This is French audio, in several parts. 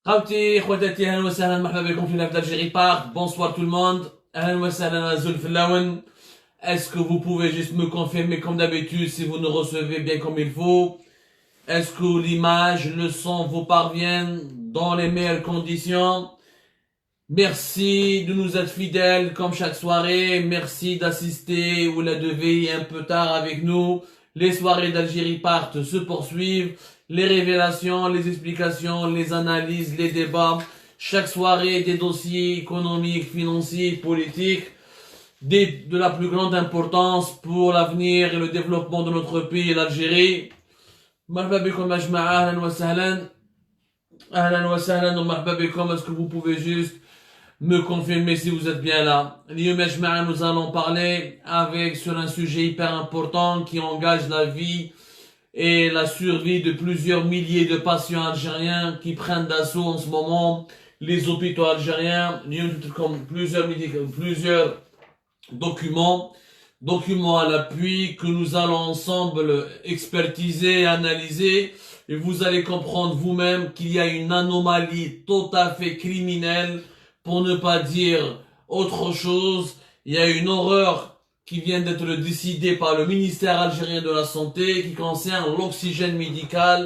خوتي خواتاتي اهلا وسهلا مرحبا بكم في لايف d'Algérie Park. Bonsoir tout le monde. اهلا وسهلا Azul Flawen. Est-ce que vous pouvez juste me confirmer comme d'habitude si vous nous recevez bien comme il faut? Est-ce que l'image, le son vous parviennent dans les meilleures conditions? Merci de nous être fidèles comme chaque soirée. Merci d'assister ou de veiller un peu tard avec nous. Les soirées d'Algérie Part se poursuivent. Les révélations, les explications, les analyses, les débats. Chaque soirée, des dossiers économiques, financiers, politiques, de la plus grande importance pour l'avenir et le développement de notre pays, l'Algérie. مرحبا بكم يا جماعة أهلا وسهلا أهلا وسهلا ومرحبا بكم. Est-ce que vous pouvez juste me confirmer si vous êtes bien là? اليوم يا جماعة nous allons parler sur un sujet hyper important qui engage la vie et la survie de plusieurs milliers de patients algériens qui prennent d'assaut en ce moment les hôpitaux algériens. Comme plusieurs documents à l'appui que nous allons ensemble expertiser et analyser, et vous allez comprendre vous-même qu'il y a une anomalie tout à fait criminelle, pour ne pas dire autre chose. Il y a une horreur qui vient d'être décidée par le ministère algérien de la Santé qui concerne l'oxygène médical.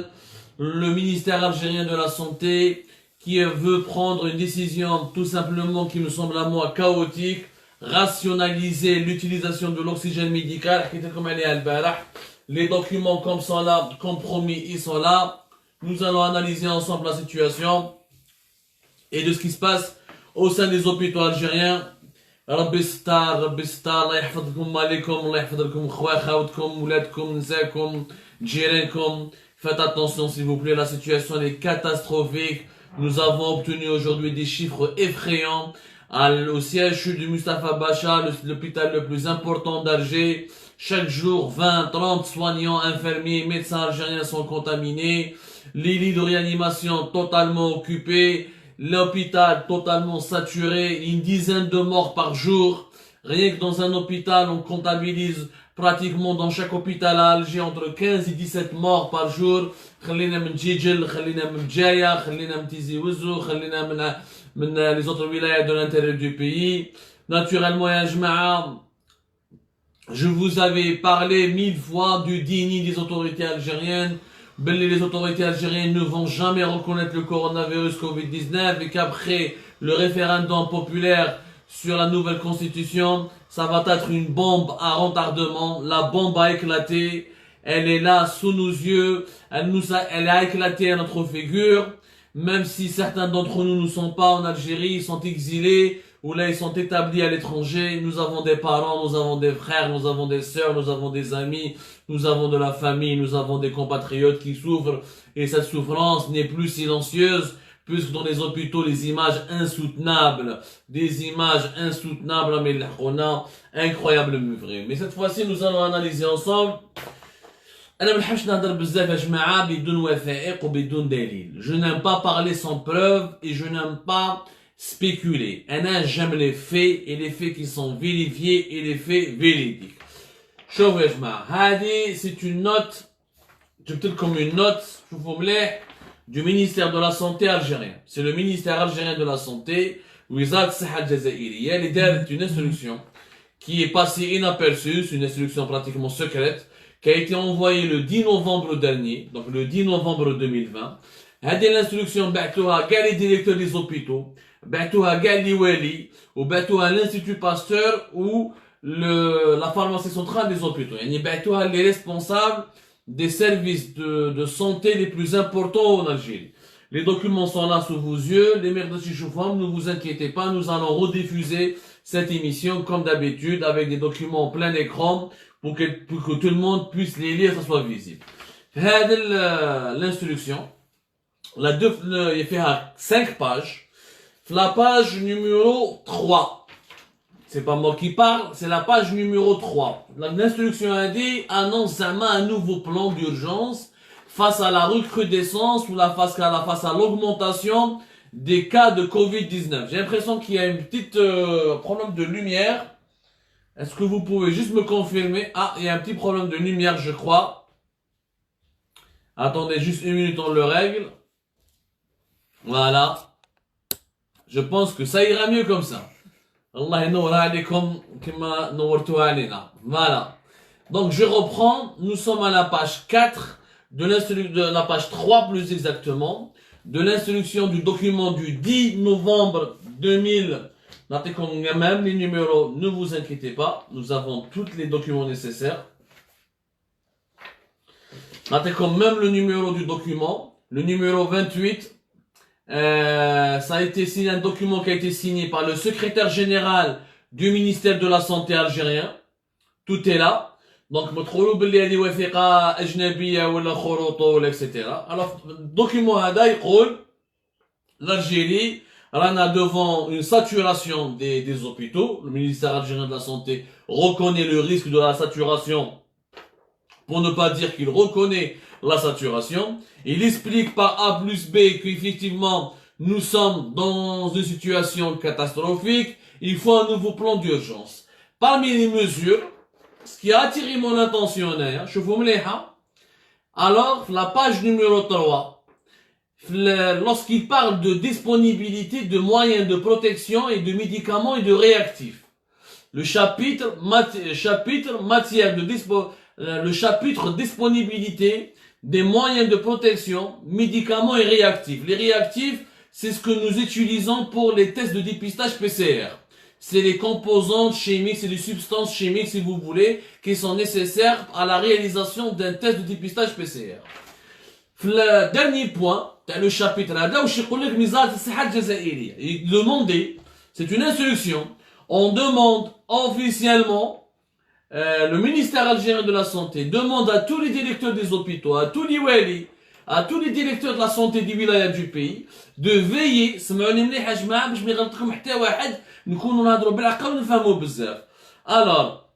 Le ministère algérien de la Santé qui veut prendre une décision tout simplement qui me semble à moi chaotique, rationaliser l'utilisation de l'oxygène médical. Les documents comme sont là, compromis, ils sont là. Nous allons analyser ensemble la situation et de ce qui se passe au sein des hôpitaux algériens. ربي ستار ربي ستار الله يحفظكم مالكم الله يحفظ لكم خواتكم ولادكم نساكم جيرانكم. Faites attention s'il vous plaît, la situation est catastrophique. Nous avons obtenu aujourd'hui des chiffres effrayants au CHU du Mustapha Bacha, l'hôpital le plus important d'Alger. Chaque jour, 20, 30 soignants, infirmiers, médecins algériens sont contaminés. Les lits de réanimation totalement occupés. L'hôpital totalement saturé, une dizaine de morts par jour. Rien que dans un hôpital, on comptabilise pratiquement dans chaque hôpital à Alger entre 15 et 17 morts par jour. خلينا من جيجل, خلينا من بجاية, خلينا من تيزي وزو, خلينا من les autres wilayas de l'intérieur du pays. Naturellement, ya jma'a, je vous avais parlé 1000 fois du déni des autorités algériennes. Les autorités algériennes ne vont jamais reconnaître le coronavirus Covid-19 et qu'après le référendum populaire sur la nouvelle constitution, ça va être une bombe à retardement. La bombe a éclaté, elle est là sous nos yeux, elle a éclaté à notre figure, même si certains d'entre nous ne sont pas en Algérie, ils sont exilés ou là ils sont établis à l'étranger. Nous avons des parents, nous avons des frères, nous avons des sœurs, nous avons des amis, nous avons de la famille, nous avons des compatriotes qui souffrent et cette souffrance n'est plus silencieuse puisque dans les hôpitaux des images insoutenables, mais on a incroyable vrai. Mais cette fois-ci nous allons analyser ensemble. Je n'aime pas parler sans preuve et je n'aime pas spéculer. J'aime les faits et les faits qui sont vérifiés et les faits véridiques. شوفوا يا جماعة, هذه c'est une note, جبت لكم une note, شوفوا مليح, du ministère de la Santé algérien. C'est le ministère algérien de la Santé, وزارة الصحة الجزائرية, اللي دارت une instruction qui est passée inaperçue, c'est une instruction pratiquement secrète, qui a été envoyée le 10 novembre dernier, donc le 10 novembre 2020. هذه l'instruction بعتوها كاع les directeurs des hôpitaux, بعتوها كاع اللي والي, وبعتوها l'Institut Pasteur ou la pharmacie centrale des hôpitaux. يعني بعتوها les responsables des services de santé les plus importants en Algérie. Les documents sont là sous vos yeux, les mères de Chichoufam, ne vous inquiétez pas, nous allons rediffuser cette émission comme d'habitude avec des documents en plein écran pour que tout le monde puisse les lire, ça soit visible. L'instruction, il fait 5 pages. La page numéro 3. C'est pas moi qui parle, c'est la page numéro 3. L'instruction a dit, annonce un nouveau plan d'urgence face à la recrudescence ou face à l'augmentation des cas de Covid-19. J'ai l'impression qu'il y a un petit problème de lumière. Est-ce que vous pouvez juste me confirmer? Ah, il y a un petit problème de lumière, je crois. Attendez juste une minute, on le règle. Voilà. Je pense que ça ira mieux comme ça. Allah yanoura alaykum kima nourtou alina. Voilà. Donc je reprends, nous sommes à la page 4 de la page 3 plus exactement, de l'instruction du document du 10 novembre 2000. Même les numéros, ne vous inquiétez pas, nous avons tous les documents nécessaires. Même le numéro du document, le numéro 28, ça a été signé, un document qui a été signé par le secrétaire général du ministère de la Santé algérien. Tout est là. Donc, etc. Alors, le document l'Algérie, on a devant une saturation des hôpitaux. Le ministère algérien de la Santé reconnaît le risque de la saturation, pour ne pas dire qu'il reconnaît la saturation. Il explique par A plus B qu'effectivement, nous sommes dans une situation catastrophique. Il faut un nouveau plan d'urgence. Parmi les mesures, ce qui a attiré mon attention, je vous me l'ai dit. Alors, la page numéro 3, lorsqu'il parle de disponibilité de moyens de protection et de médicaments et de réactifs, le chapitre matière de le chapitre disponibilité des moyens de protection, médicaments et réactifs. Les réactifs, c'est ce que nous utilisons pour les tests de dépistage PCR. C'est les composantes chimiques, c'est les substances chimiques, si vous voulez, qui sont nécessaires à la réalisation d'un test de dépistage PCR. Le dernier point, le chapitre là, il demandait, c'est une instruction, on demande officiellement, le ministère algérien de la Santé demande à tous les directeurs des hôpitaux, à tous les wali, à tous les directeurs de la santé des wilayas du pays, de veiller, alors,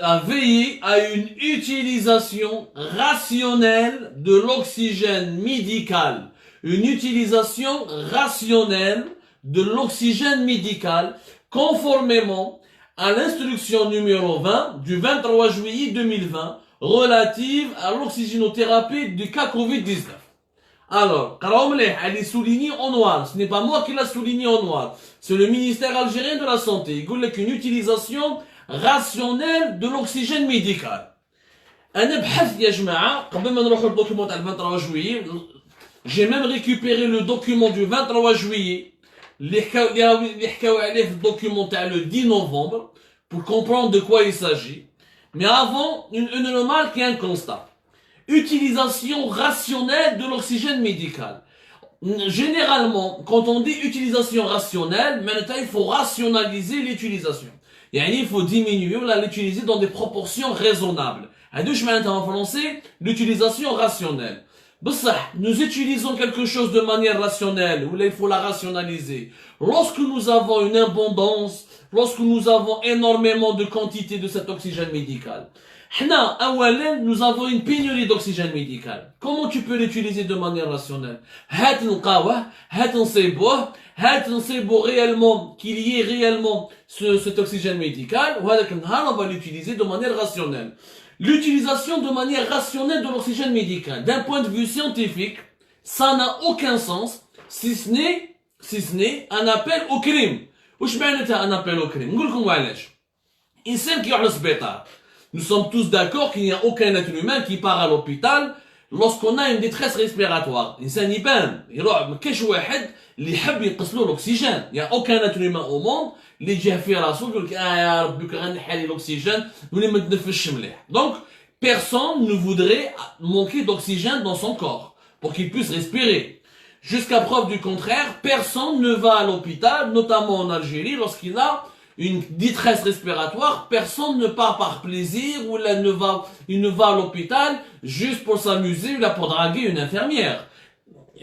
à veiller à une utilisation rationnelle de l'oxygène médical. Une utilisation rationnelle de l'oxygène médical, conformément à l'instruction numéro 20 du 23 juillet 2020 relative à l'oxygénothérapie du cas Covid-19. Alors, elle est soulignée en noir. Ce n'est pas moi qui l'a souligné en noir. C'est le ministère algérien de la Santé. Il dit qu'une utilisation rationnelle de l'oxygène médical. J'ai même récupéré le document du 23 juillet. Le document le 10 novembre pour comprendre de quoi il s'agit. Mais avant, une remarque et un constat. Utilisation rationnelle de l'oxygène médical. Généralement, quand on dit utilisation rationnelle, maintenant il faut rationaliser l'utilisation. Il faut diminuer, l'utiliser dans des proportions raisonnables. En français, l'utilisation rationnelle. Nous utilisons quelque chose de manière rationnelle, ou là il faut la rationaliser. Lorsque nous avons une abondance, lorsque nous avons énormément de quantité de cet oxygène médical, nous avons une pénurie d'oxygène médical. Comment tu peux l'utiliser de manière rationnelle? Réellement, qu'il y ait réellement cet oxygène médical, on va l'utiliser de manière rationnelle. L'utilisation de manière rationnelle de l'oxygène médical, d'un point de vue scientifique, ça n'a aucun sens, si ce n'est un appel au crime. وش معناتها un appel au crime? نقول لكم علاش. إنسان كي يروح للسبيطار. Nous sommes tous d'accord qu'il n'y a aucun être humain qui part à l'hôpital lorsqu'on a une détresse respiratoire. إنسان يبان يروح ما كاش واحد اللي يحب ينقص له l'oxygène. Il n'y a aucun être humain au monde اللي يجي في راسو يقول لك يا ربي غنحي لي l'oxygène ولي ما تنفسش مليح. Donc personne ne voudrait manquer d'oxygène dans son corps pour qu'il puisse respirer. Jusqu'à preuve du contraire, personne ne va à l'hôpital, notamment en Algérie, lorsqu'il a une détresse respiratoire, personne ne part par plaisir ou il ne va à l'hôpital juste pour s'amuser ou pour draguer une infirmière.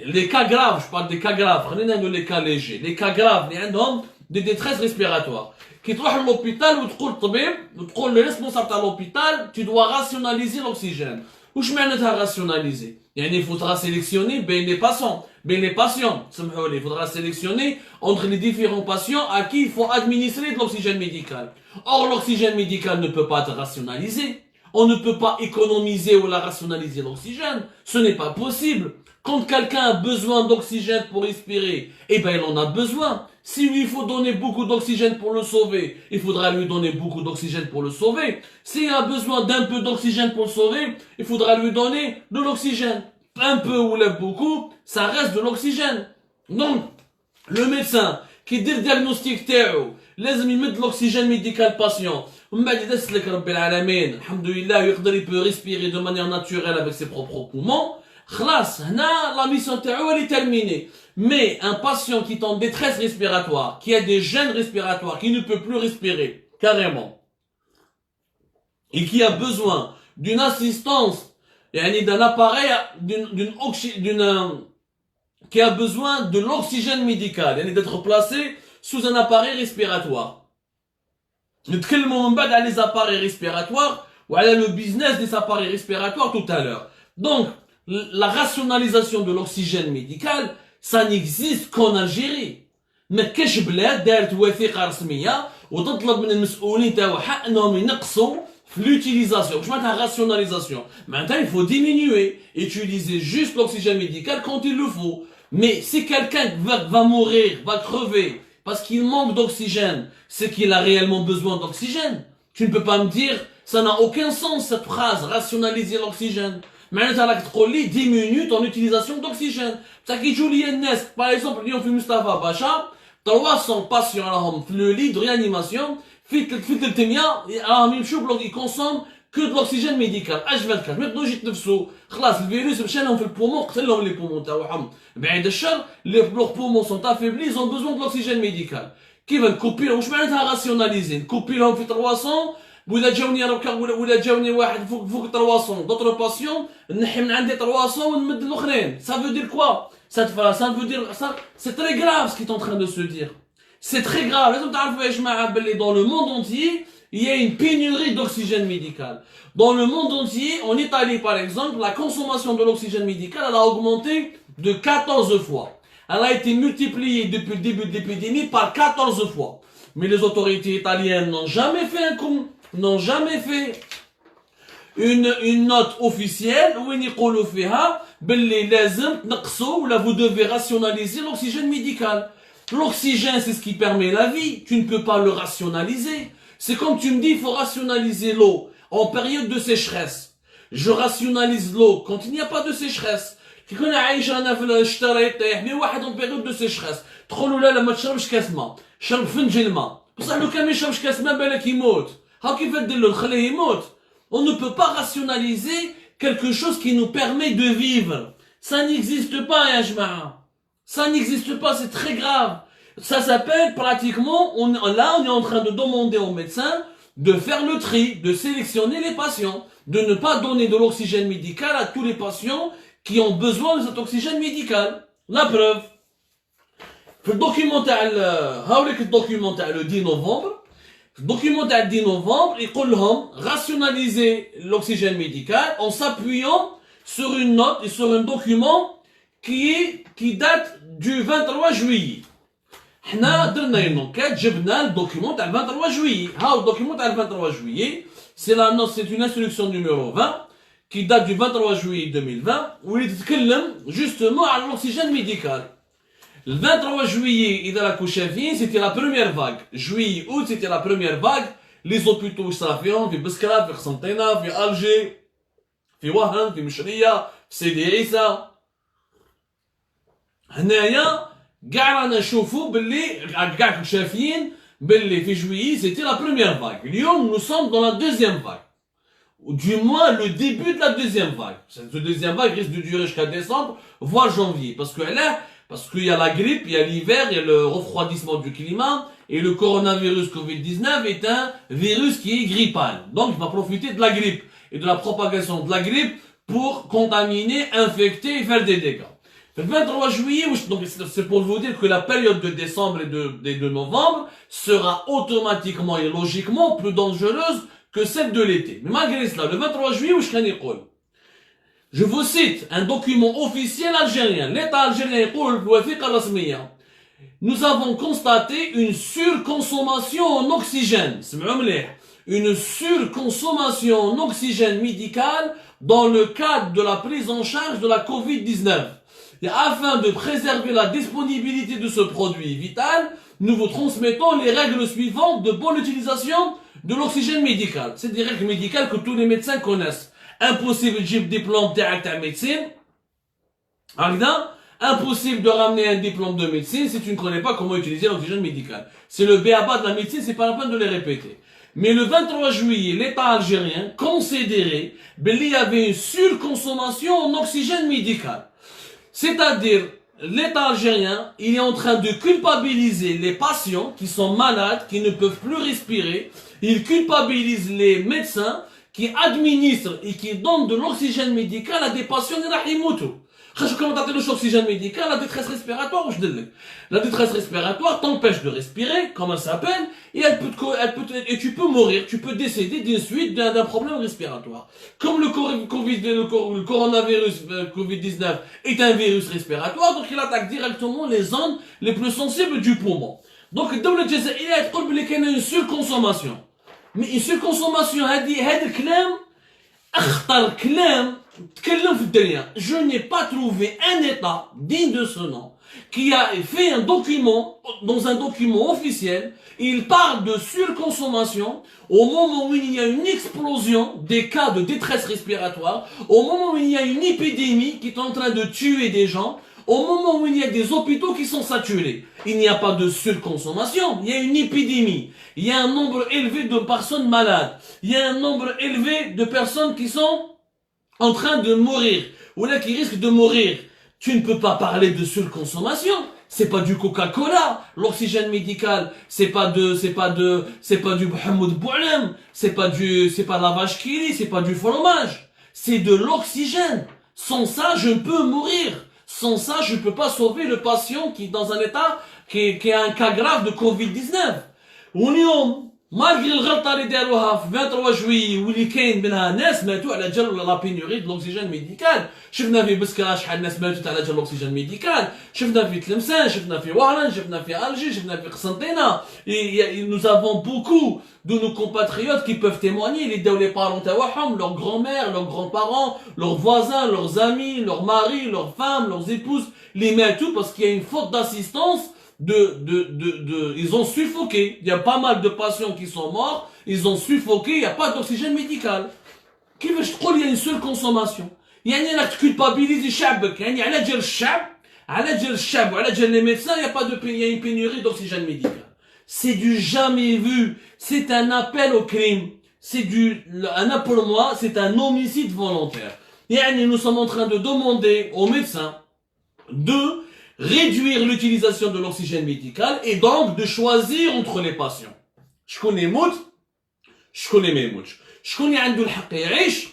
Les cas graves, je parle des cas graves, prenez les cas légers, les cas graves, les hommes de détresse respiratoire. Qui تروح à l'hôpital ou تقول الطبيب وتقول le responsable à l'hôpital, tu dois rationaliser l'oxygène. وش معناتها rationaliser؟ يعني il faudra sélectionner les patients, il faudra sélectionner entre les différents patients à qui il faut administrer de l'oxygène médical. Or, l'oxygène médical ne peut pas être rationalisé. On ne peut pas économiser ou la rationaliser l'oxygène. Ce n'est pas possible. Quand quelqu'un a besoin d'oxygène pour respirer, eh ben il en a besoin. Si lui il faut donner beaucoup d'oxygène pour le sauver, il faudra lui donner beaucoup d'oxygène pour le sauver. S'il a besoin d'un peu d'oxygène pour le sauver, il faudra lui donner de l'oxygène. Un peu ou beaucoup, ça reste de l'oxygène. Donc, le médecin qui dit le diagnostic تاعو لازم يمد l'oxygène médical patient. ومن بعد يدسلك ربي العالمين الحمد لله يقدر il peut respirer de manière naturelle avec ses propres poumons. خلاص هنا la mission تاعو elle est terminée. Mais un patient qui est en détresse respiratoire, qui a des gènes respiratoires, qui ne peut plus respirer carrément, et qui a besoin d'une assistance, d'un appareil, qui a besoin de l'oxygène médical, d'être placé sous un appareil respiratoire. نتكلموا من بعد على les appareils respiratoires وعلى le business des appareils respiratoires tout à l'heure. Donc, la rationalisation de l'oxygène médical, ça n'existe qu'en Algérie. ما كاش بلاد دارت وثيقة رسمية وتطلب من المسؤولين تاعها انهم ينقصوا في l'utilisation. واش معناتها rationalisation؟ معناتها il faut diminuer, utiliser juste l'oxygène médical quand il le faut. Mais si quelqu'un va mourir, va crever parce qu'il manque d'oxygène, c'est qu'il a réellement besoin d'oxygène. Tu ne peux pas me dire, ça n'a aucun sens cette phrase, rationaliser l'oxygène. معناتها راك تقول لي diminue ton utilisation d'oxygène. بصح كي يجوا لي الناس باغ اكزومبل اليوم في مصطفى باشا 300 باسيون راهم في لو لي دو ريانيماسيون في 300 راهم يمشوا بلوك يكونسوم كو دو لوكسيجين ميديكال H24 ما يقدروش يتنفسوا خلاص الفيروس مشى لهم في البومون قتل لهم لي بومون تاعهم بعيد الشر لي بومون سون افيبلي ils ont besoin de l'oxygène médical كيف نكوبي لهم واش معناتها راسيوناليزي نكوبي لهم في 300 ولا جاوني ولا جاوني واحد فوق 300 دوطر باسيون نحي من عندي 300 ونمد الاخرين ça veut dire quoi ça veut dire ça c'est très grave ce qui est en train de se dire c'est très grave لازم تعرفوا يا جماعه باللي dans le monde entier il y a une pénurie d'oxygène médical. Dans le monde entier, en Italie par exemple, la consommation de l'oxygène médical elle a augmenté de 14 fois. Elle a été multipliée depuis le début de l'épidémie par 14 fois. Mais les autorités italiennes n'ont jamais fait une note officielle où ils يقولوا فيها باللي لازم تنقصوا ولا vous devez rationaliser l'oxygène médical. L'oxygène c'est ce qui permet la vie, tu ne peux pas le rationaliser. C'est comme tu me dis, il faut rationaliser l'eau en période de sécheresse. Je rationalise l'eau quand il n'y a pas de sécheresse. كي كنا عايش انا في الشتاء يطيح بي واحد en période de sécheresse. تقولوا لا ما تشربش كاس ماء، شرب فنجان ماء. بصح لو كان ما يشربش كاس ماء بالك يموت. ها كيف تدير له نخليه يموت؟ On ne peut pas rationaliser quelque chose qui nous permet de vivre. Ça n'existe pas يا جماعة. Ça n'existe pas, c'est très grave. Ça s'appelle pratiquement, là on est en train de demander aux médecins de faire le tri, de sélectionner les patients, de ne pas donner de l'oxygène médical à tous les patients qui ont besoin de cet oxygène médical. La preuve. Le documentaire le 10 novembre, le documentaire 10 novembre, il dit rationaliser l'oxygène médical en s'appuyant sur une note et sur un document qui date du 23 juillet. حنا درنا une enquête جبنا le document تاع 23 juillet. ها le document تاع 23 juillet, c'est la note, c'est une instruction numéro 20 qui date du 23 juillet 2020 où il تتكلم justement على l'oxygène médical. Le 23 juillet إذا راكو شايفين c'était la première vague. Juillet août c'était la première vague. Les hôpitaux صافيين في بسكرة في قسنطينة في ألجي في وهران في مشرية في سيدي عيسى. هنايا كاع رانا نشوفوا باللي كاع شايفين باللي في juillet c'était la première vague. اليوم nous sommes dans la deuxième vague. Ou du moins le début de la deuxième vague. Cette deuxième vague risque de durer jusqu'à décembre, voire janvier. Parce qu'il y a la grippe, il y a l'hiver, il y a le refroidissement du climat, et le coronavirus Covid-19 est un virus qui est grippal. Donc il va profiter de la grippe et de la propagation de la grippe pour contaminer, infecter et faire des dégâts. Le 23 juillet, donc c'est pour vous dire que la période de décembre et de novembre sera automatiquement et logiquement plus dangereuse que celle de l'été. Mais malgré cela, le 23 juillet, je vous cite un document officiel algérien. L'État algérien nous avons constaté une surconsommation en oxygène. Une surconsommation en oxygène médical dans le cadre de la prise en charge de la Covid-19. Et afin de préserver la disponibilité de ce produit vital, nous vous transmettons les règles suivantes de bonne utilisation de l'oxygène médical. C'est des règles médicales que tous les médecins connaissent. Impossible de dire diplôme direct à médecine. Impossible de ramener un diplôme de médecine si tu ne connais pas comment utiliser l'oxygène médical. C'est le b.a.-ba de la médecine, c'est pas la peine de les répéter. Mais le 23 juillet, l'État algérien considérait qu'il y avait une surconsommation en oxygène médical. C'est-à-dire, l'État algérien, il est en train de culpabiliser les patients qui sont malades, qui ne peuvent plus respirer. Il culpabilise les médecins qui administrent et qui donnent de l'oxygène médical à des patients qui meurent. Quand tu as l'oxygène médical, la détresse respiratoire, la détresse respiratoire t'empêche de respirer, comment ça s'appelle, et et tu peux mourir, tu peux décéder d'une suite d'un problème respiratoire. Comme le coronavirus, Covid-19 est un virus respiratoire, donc il attaque directement les zones les plus sensibles du poumon. Donc, dans le Jazair, il y a une surconsommation. Mais une surconsommation, je n'ai pas trouvé un État digne de ce nom qui a fait un document, dans un document officiel, il parle de surconsommation au moment où il y a une explosion des cas de détresse respiratoire, au moment où il y a une épidémie qui est en train de tuer des gens, au moment où il y a des hôpitaux qui sont saturés. Il n'y a pas de surconsommation, il y a une épidémie, il y a un nombre élevé de personnes malades, il y a un nombre élevé de personnes qui sont en train de mourir, ou là qui risquent de mourir. Tu ne peux pas parler de surconsommation. C'est pas du Coca-Cola, l'oxygène médical, c'est pas du Mohamed Boualem, c'est pas de la vache qui rit, c'est pas du fromage. C'est de l'oxygène. Sans ça, je peux mourir. Sans ça, je peux pas sauver le patient qui est dans un état, qui a un cas grave de Covid-19. واليوم malgré الغلطه اللي داروها في 23 جويي واللي كاين منها ناس ماتوا على جال لا بينوري دو لوكسيجين ميديكال. شفنا في بسكره شحال ناس ماتت على جال لوكسيجين ميديكال، شفنا في تلمسان، شفنا في وهران، شفنا في الجي، شفنا في قسنطينه. Nous avons beaucoup de nos compatriotes qui peuvent témoigner. اللي داو لي بارون تاعهم، leurs grands-mères, leurs grands-parents, leurs voisins, leurs amis, leurs maris, leurs femmes, leurs épouses les ماتوا parce qu'il y a une faute d'assistance. Ils ont suffoqué. Il y a pas mal de patients qui sont morts, ils ont suffoqué, il n'y a pas d'oxygène médical. Qui veut je trouve il y a une seule consommation. Il y a une culpabilité شعبك. يعني على جال الشعب، على جال الشعب وعلى جال les médecins, il y a une pénurie d'oxygène médical. C'est du jamais vu. C'est un appel au crime. Pour moi, c'est un homicide volontaire. يعني nous sommes en train de demander aux médecins de réduire l'utilisation de l'oxygène médical et donc de choisir entre les patients. شكون يموت، شكون ما يموتش، شكون اللي عنده الحق يعيش،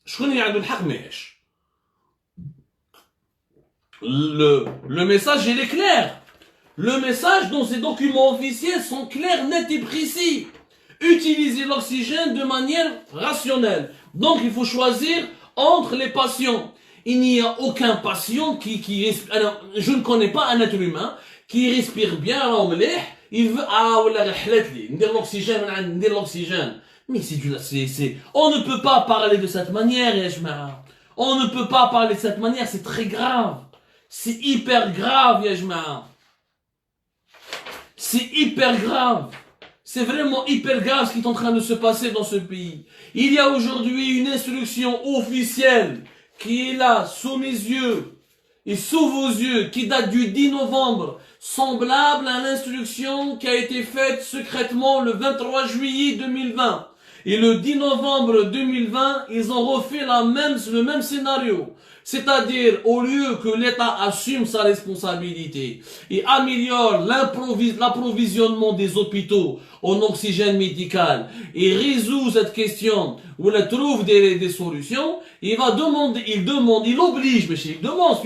شكون اللي عنده الحق ما يعيش. Le message il est clair. Le message dans ces documents officiels sont clairs, nets et précis. Utiliser l'oxygène de manière rationnelle. Donc il faut choisir entre les patients. Il n'y a aucun patient qui respire. Alors, je ne connais pas un être humain qui respire bien, il veut, l'oxygène. Mais on ne peut pas parler de cette manière, Yajma. On ne peut pas parler de cette manière, c'est très grave. C'est hyper grave, Yajma. C'est hyper grave. C'est vraiment hyper grave ce qui est en train de se passer dans ce pays. Il y a aujourd'hui une instruction officielle qui est là, sous mes yeux, et sous vos yeux, qui date du 10 novembre, semblable à l'instruction qui a été faite secrètement le 23 juillet 2020. Et le 10 novembre 2020, ils ont refait le même scénario. C'est-à-dire, au lieu que l'État assume sa responsabilité et améliore l'approvisionnement des hôpitaux en oxygène médical et résout cette question ou la trouve des solutions, il oblige, c'est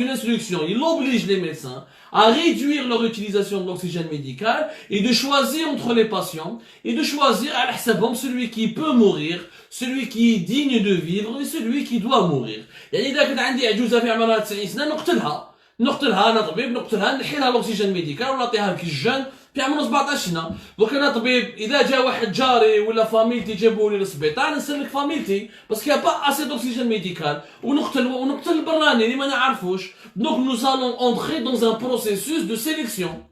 une instruction, il oblige les médecins à réduire leur utilisation de l'oxygène médical et de choisir entre les patients et de choisir à l'hsabam celui qui peut mourir, celui qui est digne de vivre et celui qui doit mourir. يعني إذا كان عندي عجوزة في عمرها 90 سنة نقتلها. نقتلها انا طبيب، نقتلها نحي لها الاكسجين ميديكال ونعطيها للجن بيعملوا 17 سنه. دوك انا طبيب اذا جا واحد جاري ولا فاميلتي جابوا لي للسبيطار نسلك فاميلتي باسكو يا با اسي دوكسيجين ميديكال ونقتل البراني اللي ما نعرفوش. دونك nous allons entrer dans un processus de sélection.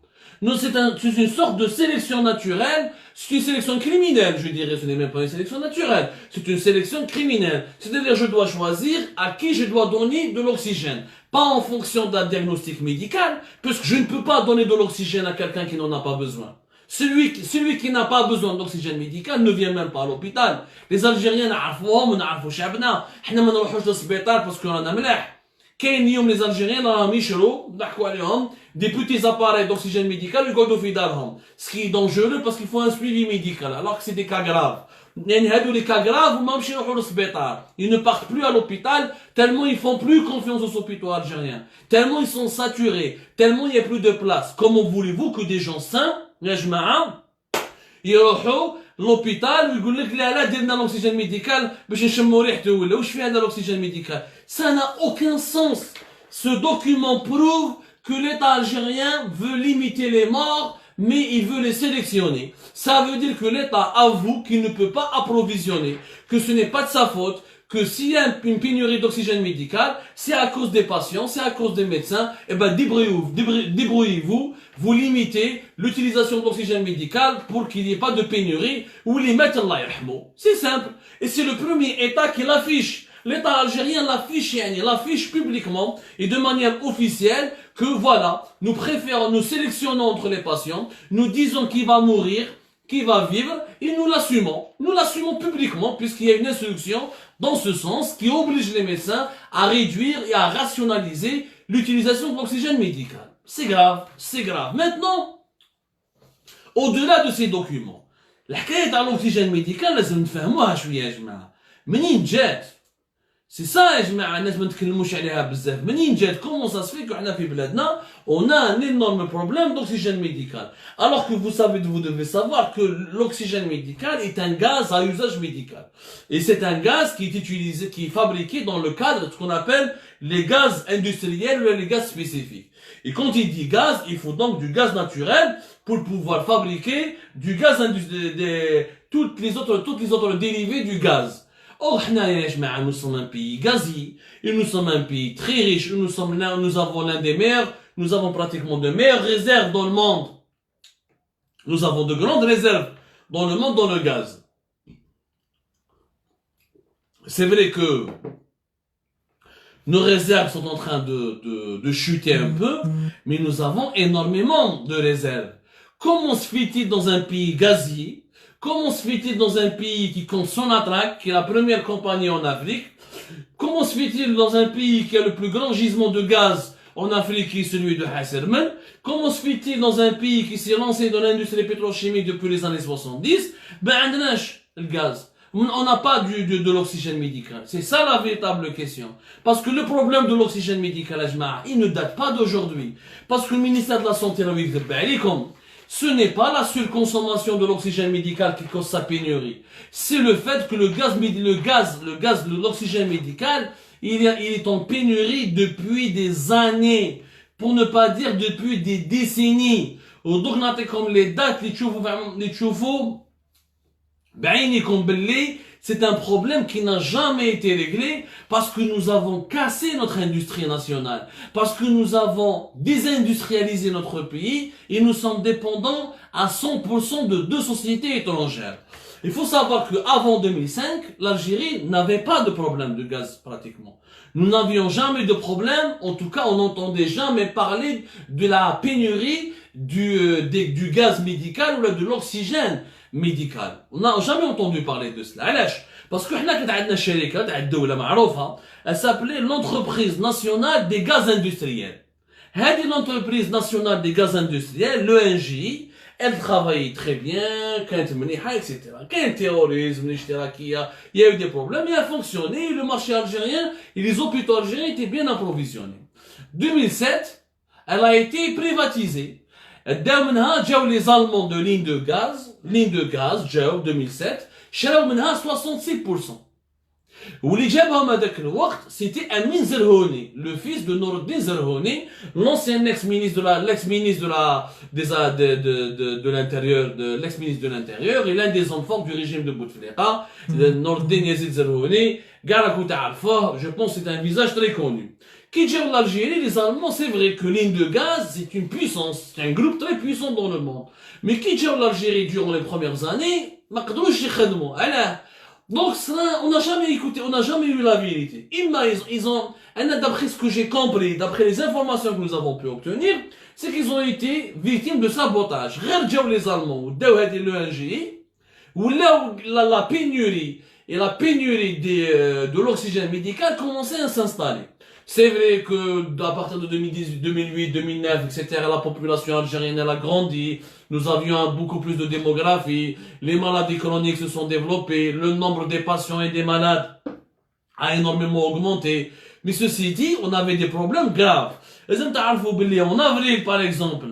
Non, c'est une sorte de sélection naturelle, c'est une sélection criminelle, je dirais, ce n'est même pas une sélection naturelle, c'est une sélection criminelle. C'est-à-dire, je dois choisir à qui je dois donner de l'oxygène. Pas en fonction d'un diagnostic médical, puisque je ne peux pas donner de l'oxygène à quelqu'un qui n'en a pas besoin. Celui qui n'a pas besoin d'oxygène médical ne vient même pas à l'hôpital. Les Algériens n'arrفوهم ونعرفوا شعبنا، احنا ما نروحوش للسبيطار باسكو رانا ملاح. كاين اليوم لي زالجيريان راهم يشروا نضحكوا عليهم des petits appareils d'oxygène médical يقعدوا في دارهم. Ce qui est dangereux parce qu'il faut un suivi médical alors que c'est des cas graves. يعني هادو les cas graves وما مش يروحوا للسبيطار. Ils ne partent plus à l'hôpital tellement ils font plus confiance aux hôpitaux algériens. Tellement ils sont saturés, tellement il y a plus de place. Comment voulez-vous que des gens sains يا جماعة يروحوا l'hôpital ويقول لك لا لا دير لنا l'oxygène médical باش نشموا ريحته ولا واش فيه هذا l'oxygène médical. Ça n'a aucun sens. Ce document prouve que l'État algérien veut limiter les morts, mais il veut les sélectionner. Ça veut dire que l'État avoue qu'il ne peut pas approvisionner, que ce n'est pas de sa faute, que s'il y a une pénurie d'oxygène médical, c'est à cause des patients, c'est à cause des médecins, et ben débrouillez-vous, vous limitez l'utilisation d'oxygène médical pour qu'il n'y ait pas de pénurie, ou les mettre Allah yarhamou. C'est simple. Et c'est le premier État qui l'affiche. L'État algérien l'affiche publiquement et de manière officielle que voilà, nous sélectionnons entre les patients, nous disons qui va mourir, qui va vivre et nous l'assumons. Nous l'assumons publiquement puisqu'il y a une instruction dans ce sens qui oblige les médecins à réduire et à rationaliser l'utilisation de l'oxygène médical. C'est grave, c'est grave. Maintenant, au-delà de ces documents, الحكاية على l'oxygène médical لازم نفهموها شوية يا جماعة. منين جات؟ سي سا يا جماعه الناس ما نتكلموش عليها بزاف. منين جات؟ كومون سا سفيك وحنا في بلادنا on a un énorme problème d'oxygène médical alors que vous devez savoir que l'oxygène médical est un gaz à usage médical et c'est un gaz qui est utilisé, qui est fabriqué dans le cadre de ce qu'on appelle les gaz industriels ou les gaz spécifiques. Et quand il dit gaz, il faut donc du gaz naturel pour pouvoir fabriquer du gaz toutes les autres dérivés du gaz. Or, nous sommes un pays gazier, et nous sommes un pays très riche, nous avons l'un des meilleurs, nous avons pratiquement de meilleures réserves dans le monde. Nous avons de grandes réserves dans le monde dans le gaz. C'est vrai que nos réserves sont en train de chuter un peu, mais nous avons énormément de réserves. Comment se fait-il dans un pays gazier? Comment se fait-il dans un pays qui compte Sonatrach, qui est la première compagnie en Afrique? Comment se fait-il dans un pays qui a le plus grand gisement de gaz en Afrique, qui est celui de Hasserman? Comment se fait-il dans un pays qui s'est lancé dans l'industrie pétrochimique depuis les années 70? Ben, le gaz. On n'a pas de l'oxygène médical. C'est ça la véritable question. Parce que le problème de l'oxygène médical, il ne date pas d'aujourd'hui. Parce que le ministère de la Santé, ce n'est pas la seule consommation de l'oxygène médical qui cause sa pénurie. C'est le fait que l'oxygène médical, il est en pénurie depuis des années. Pour ne pas dire depuis des décennies. Donc, comme les dates, les tchoufous, c'est un problème qui n'a jamais été réglé parce que nous avons cassé notre industrie nationale, parce que nous avons désindustrialisé notre pays et nous sommes dépendants à 100% de deux sociétés étrangères. Il faut savoir qu'avant 2005, l'Algérie n'avait pas de problème de gaz pratiquement. Nous n'avions jamais de problème, en tout cas on n'entendait jamais parler de la pénurie du gaz médical ou de l'oxygène médical. On n'a jamais entendu parler de cela. Parce que elle s'appelait l'entreprise nationale des gaz industriels. L'entreprise nationale des gaz industriels, l'ENGI, elle travaillait très bien, etc. Quand il y a terrorisme, il y a eu des problèmes, et elle fonctionnait, le marché algérien et les hôpitaux algériens étaient bien approvisionnés. 2007, elle a été privatisée. Les Allemands de ligne de gaz, 2007, شراو منها 66%. واللي جابهم هذاك الوقت c'était Amin Zerhouni, le fils de Noureddin Zerhouni, l'ancien ex-ministre de l'intérieur, de l'ex-ministre de l'intérieur, et l'un des enfants du régime de Bouteflika, Noureddin Yazid Zerhouni, Garakou ta'arfah, je pense que c'est un visage très connu. Qui gère l'Algérie, les Allemands, c'est vrai que l'île de gaz, c'est une puissance, c'est un groupe très puissant dans le monde. Mais qui gère l'Algérie durant les premières années, donc ça, on n'a jamais écouté, on n'a jamais eu la vérité. Ils ont, d'après ce que j'ai compris, d'après les informations que nous avons pu obtenir, c'est qu'ils ont été victimes de sabotage. Regardez les Allemands, où la pénurie et la pénurie de l'oxygène médical commençaient à s'installer. C'est vrai que à partir de 2018, 2008, 2009, etc., la population algérienne elle a grandi, nous avions beaucoup plus de démographie, les maladies chroniques se sont développées, le nombre des patients et des malades a énormément augmenté. Mais ceci dit, on avait des problèmes graves. En avril, par exemple,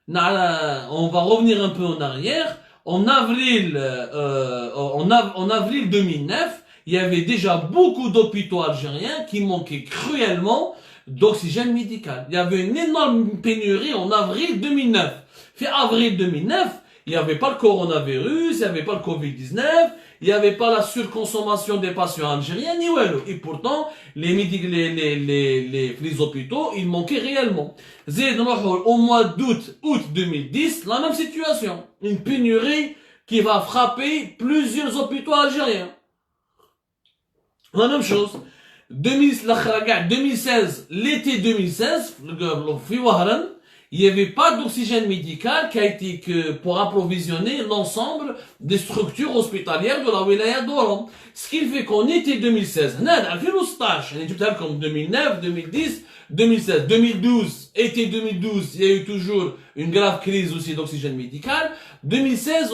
on va revenir un peu en arrière, en avril 2009, il y avait déjà beaucoup d'hôpitaux algériens qui manquaient cruellement d'oxygène médical. Il y avait une énorme pénurie en avril 2009. Puis avril 2009, il n'y avait pas le coronavirus, il n'y avait pas le Covid-19, il n'y avait pas la surconsommation des patients algériens, ni ouais. Et pourtant, les hôpitaux, ils manquaient réellement. Au mois août 2010, la même situation. Une pénurie qui va frapper plusieurs hôpitaux algériens. La même chose. 2016, l'été 2016, il n'y avait pas d'oxygène médical qui a été que pour approvisionner l'ensemble des structures hospitalières de la wilaya d'Oran. Ce qui fait qu'en été 2016, comme 2009, 2010, 2016, 2012, été 2012, il y a eu toujours une grave crise aussi d'oxygène médical. 2016,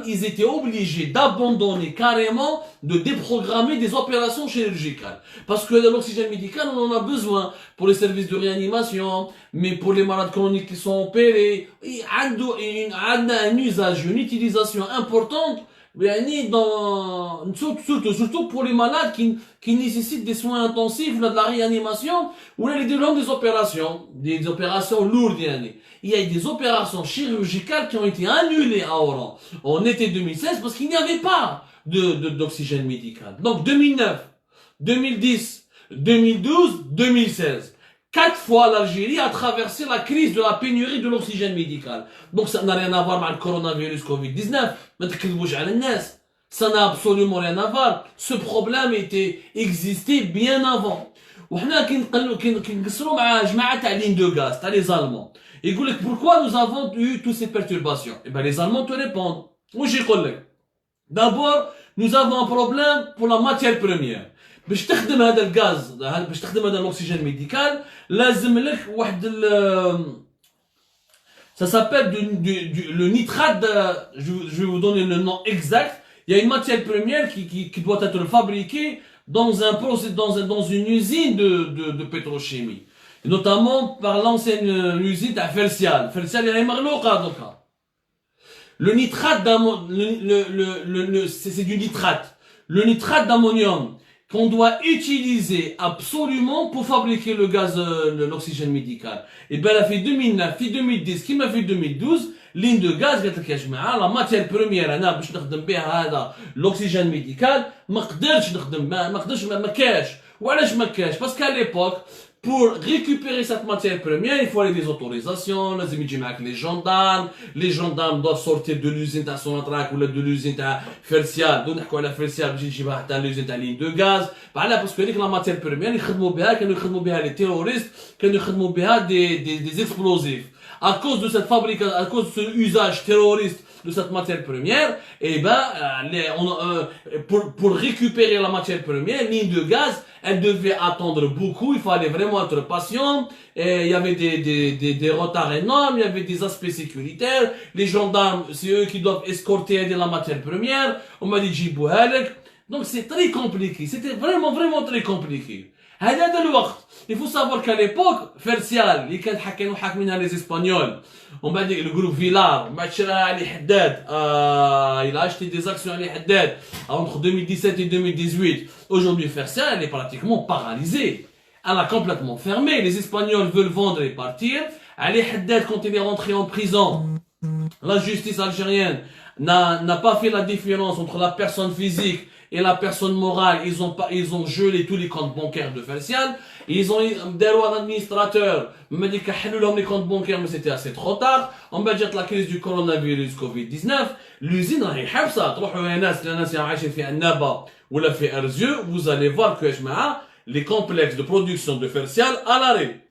ils étaient obligés d'abandonner carrément, de déprogrammer des opérations chirurgicales. Parce que l'oxygène médical, on en a besoin pour les services de réanimation, mais pour les malades chroniques qui sont opérés, il y a un usage, une utilisation importante, surtout pour les malades qui nécessitent des soins intensifs, de la réanimation, ou des opérations lourdes. Il y a des opérations chirurgicales qui ont été annulées à Oran en été 2016 parce qu'il n'y avait pas d'oxygène médical. Donc 2009, 2010, 2012, 2016. 4 fois l'Algérie a traversé la crise de la pénurie de l'oxygène médical. Donc ça n'a rien à voir avec le coronavirus Covid-19. Ça n'a absolument rien à voir. Ce problème existait bien avant. وحنا كنقصروا مع جماعه تاع لين دو غاز تاع les Allemands. يقول لك pourquoi nous avons eu toutes ces perturbations. Et ben les Allemands te répondent. واش يقول لك؟ D'abord, nous avons un problème pour la matière première. باش تخدم هذا الغاز باش تخدم هذا الاكسجين ميديكال لازم لك واحد ça s'appelle le nitrate je vais vous donner le nom exact. Il y a une matière première qui doit être fabriquée dans une usine de pétrochimie, et notamment par l'ancienne usine à Fersial. Fersial est marlouqa donc. Le nitrate c'est du nitrate. Le nitrate d'ammonium qu'on doit utiliser absolument pour fabriquer le gaz, l'oxygène médical. Et ben, elle a fait 2009, fait 2010, qui m'a fait 2012, ligne de gaz, la matière première, l'oxygène médical, ما كاش. Parce qu'à l'époque, pour récupérer cette matière première, il faut aller des autorisations, les gendarmes doivent sortir de l'usine à Sonatrach ou de l'usine à Fersial, donc à la Fersial, l'usine à ligne de gaz, parce que la matière première, ils ont les terroristes, ils ont des explosifs. À cause de cette fabrication, à cause de ce usage terroriste de cette matière première, et ben, pour récupérer la matière première, ligne de gaz, elle devait attendre beaucoup, il fallait vraiment être patient, et il y avait des retards énormes, il y avait des aspects sécuritaires, les gendarmes, c'est eux qui doivent escorter la matière première, on m'a dit, donc c'est très compliqué, c'était vraiment très compliqué. هذا الوقت. Il faut savoir qu'à l'époque, Fercial, اللي كانوا حاكمينها les Espagnols, ومن بعد le groupe Villar, ومن بعد شراها علي حداد, il a acheté des actions علي حداد entre 2017 et 2018. Aujourd'hui, Fercial, elle est pratiquement paralysée. Elle a complètement fermé. Les Espagnols veulent vendre et partir. Ali Haddad, quand il est rentré en prison, la justice algérienne n'a pas fait la différence entre la personne physique et la personne morale. Ils ont gelé tous les comptes bancaires de Fercial. Ils ont déroulé un administrateur, m'a dit qu'ils ont les comptes bancaires, mais c'était assez trop tard. On va dire la crise du coronavirus Covid-19. L'usine a été habsée. Vous allez voir que les complexes de production de Fercial à l'arrêt.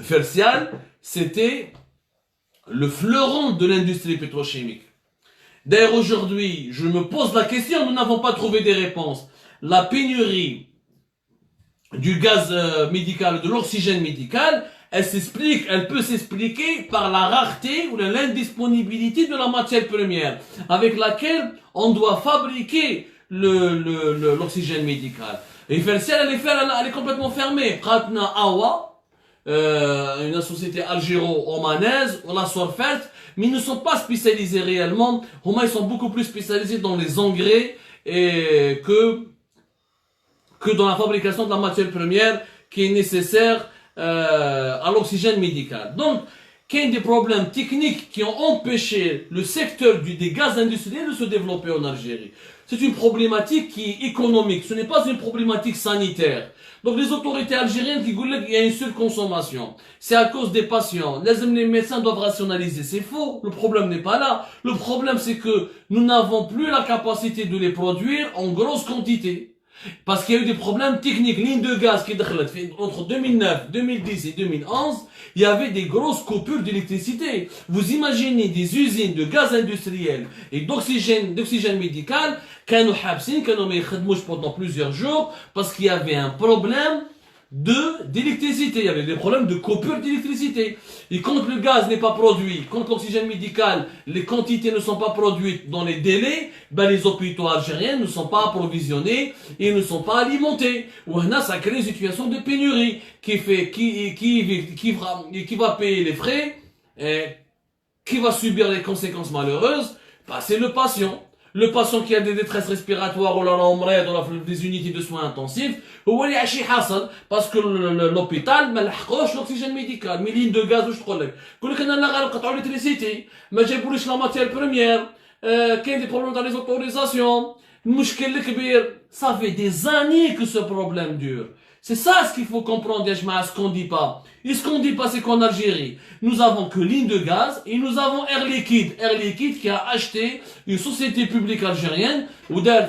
Fercial, c'était le fleuron de l'industrie pétrochimique. D'ailleurs, aujourd'hui, je me pose la question, nous n'avons pas trouvé des réponses. La pénurie du gaz médical, de l'oxygène médical, elle peut s'expliquer par la rareté ou l'indisponibilité de la matière première avec laquelle on doit fabriquer l'oxygène médical. Et Fercial, elle est complètement fermée. Pratna Awa, une société algéro-omanaise, on a Sorfert, mais ils ne sont pas spécialisés réellement. Ils sont beaucoup plus spécialisés dans les engrais que dans la fabrication de la matière première qui est nécessaire à l'oxygène médical. Donc, il y a des problèmes techniques qui ont empêché le secteur des gaz industriels de se développer en Algérie. C'est une problématique qui est économique, ce n'est pas une problématique sanitaire. Donc les autorités algériennes qui disent qu'il y a une surconsommation, c'est à cause des patients. Les médecins doivent rationaliser, c'est faux. Le problème n'est pas là. Le problème c'est que nous n'avons plus la capacité de les produire en grosse quantité. Parce qu'il y a eu des problèmes techniques. Ligne de gaz qui entre 2009, 2010 et 2011, il y avait des grosses coupures d'électricité. Vous imaginez des usines de gaz industriel et d'oxygène médical pendant plusieurs jours parce qu'il y avait un problème d'électricité. Il y avait des problèmes de coupure d'électricité. Et quand le gaz n'est pas produit, quand l'oxygène médical, les quantités ne sont pas produites dans les délais, les hôpitaux algériens ne sont pas approvisionnés et ne sont pas alimentés. Ou ça crée une situation de pénurie qui va payer les frais, qui va subir les conséquences malheureuses, c'est le patient. Le patient qui a des détresses respiratoires ou dans des unités de soins intensifs, parce que l'hôpital n'a pas l'oxygène médical, mais lignes de gaz, je crois. L'électricité, mais j'ai voulu la matière première, qu'il y a des problèmes dans les autorisations, ça fait des années que ce problème dure. C'est ça ce qu'il faut comprendre, ce qu'on dit pas. Et ce qu'on dit pas, c'est qu'en Algérie, nous avons que ligne de gaz et nous avons Air Liquide. Air Liquide qui a acheté une société publique algérienne.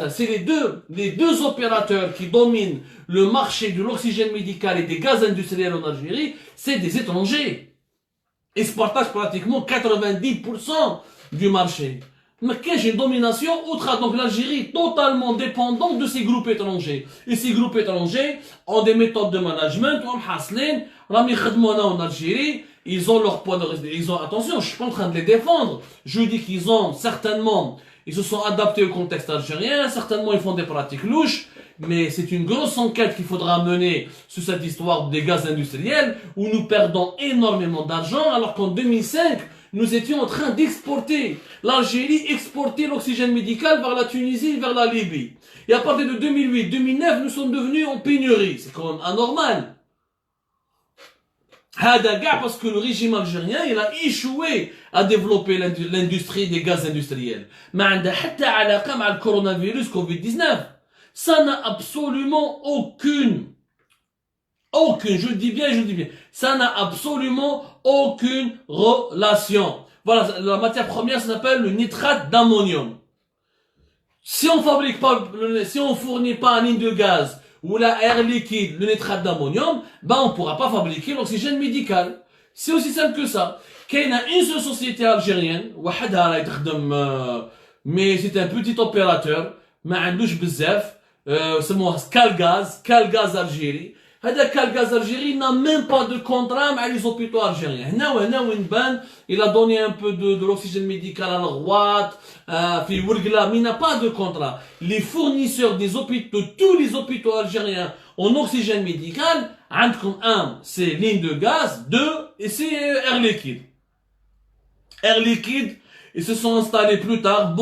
C'est les deux opérateurs qui dominent le marché de l'oxygène médical et des gaz industriels en Algérie. C'est des étrangers. Ils se partagent pratiquement 90% du marché. Mais qu'il y a une domination outre, donc l'Algérie est totalement dépendante de ces groupes étrangers. Et ces groupes étrangers ont des méthodes de management, en Algérie, ils ont leur point de attention, je suis pas en train de les défendre. Je dis qu'ils ils se sont adaptés au contexte algérien, certainement ils font des pratiques louches, mais c'est une grosse enquête qu'il faudra mener sur cette histoire des gaz industriels, où nous perdons énormément d'argent, alors qu'en 2005, nous étions en train d'exporter. L'Algérie exportait l'oxygène médical vers la Tunisie, vers la Libye. Et à partir de 2008-2009, nous sommes devenus en pénurie. C'est quand même anormal. Parce que le régime algérien, il a échoué à développer l'industrie des gaz industriels. Mais le coronavirus Covid-19, ça n'a absolument aucune, je dis bien, ça n'a absolument aucune relation. Voilà, la matière première, ça s'appelle le nitrate d'ammonium. Si on fournit pas un ligne de gaz ou l'air liquide, le nitrate d'ammonium, on pourra pas fabriquer l'oxygène médical. C'est aussi simple que ça. Qu'il y a une seule société algérienne, mais c'est un petit opérateur, mais un douche bzef, c'est moi, Calgaz Algérie. هذاك الغاز الجيري n'a même pas de contrat مع les hôpitaux algériens. هنا وهنا وين بان il a donné un peu de l'oxygène médical à l'Ghouat, في Ouargla, mais il n'a pas de contrat. Les fournisseurs des hôpitaux, tous les hôpitaux algériens en oxygène médical, عندكم un, c'est ligne de gaz, deux, et c'est Air Liquide. Air Liquide, ils se sont installés plus tard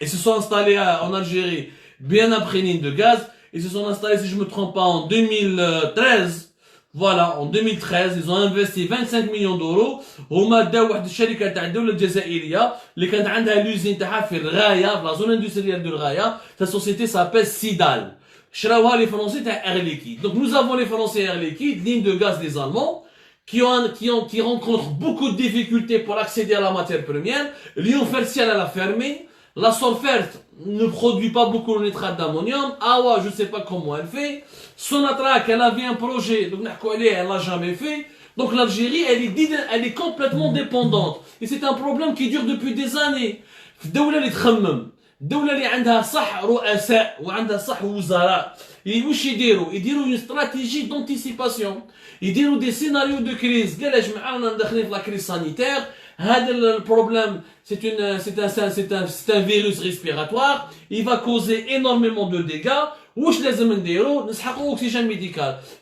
ils se sont installés en Algérie bien après ligne de gaz. Ils se sont installés, si je me trompe pas, en 2013. Voilà, en 2013, ils ont investi 25 millions d'euros. هما داو واحد الشركة تاع الدولة الجزائرية اللي كانت عندها لوزين تاعها في الغاية, في la zone industrielle de الغاية. Ta société s'appelle Sidal. شراوها les Français تاع Air Liquide. Donc nous avons les Français Air Liquide, ligne de gaz des Allemands, qui rencontrent beaucoup de difficultés pour accéder à la matière première. Lyon Fertial, elle a fermé. La Solfert ne produit pas beaucoup le nitrate d'ammonium. Awa, je ne sais pas comment elle fait. Sonatrach, elle avait un projet, donc elle l'a jamais fait. Donc l'Algérie, elle est complètement dépendante. Et c'est un problème qui dure depuis des années. الدولة اللي تخمم، الدولة اللي عندها صح رؤساء وعندها صح وزراء، واش يديروا une stratégie d'anticipation. يديروا des scénarios de crise. قالش معانا داخلين في la crise sanitaire. Le problème, c'est un virus respiratoire. Il va causer énormément de dégâts.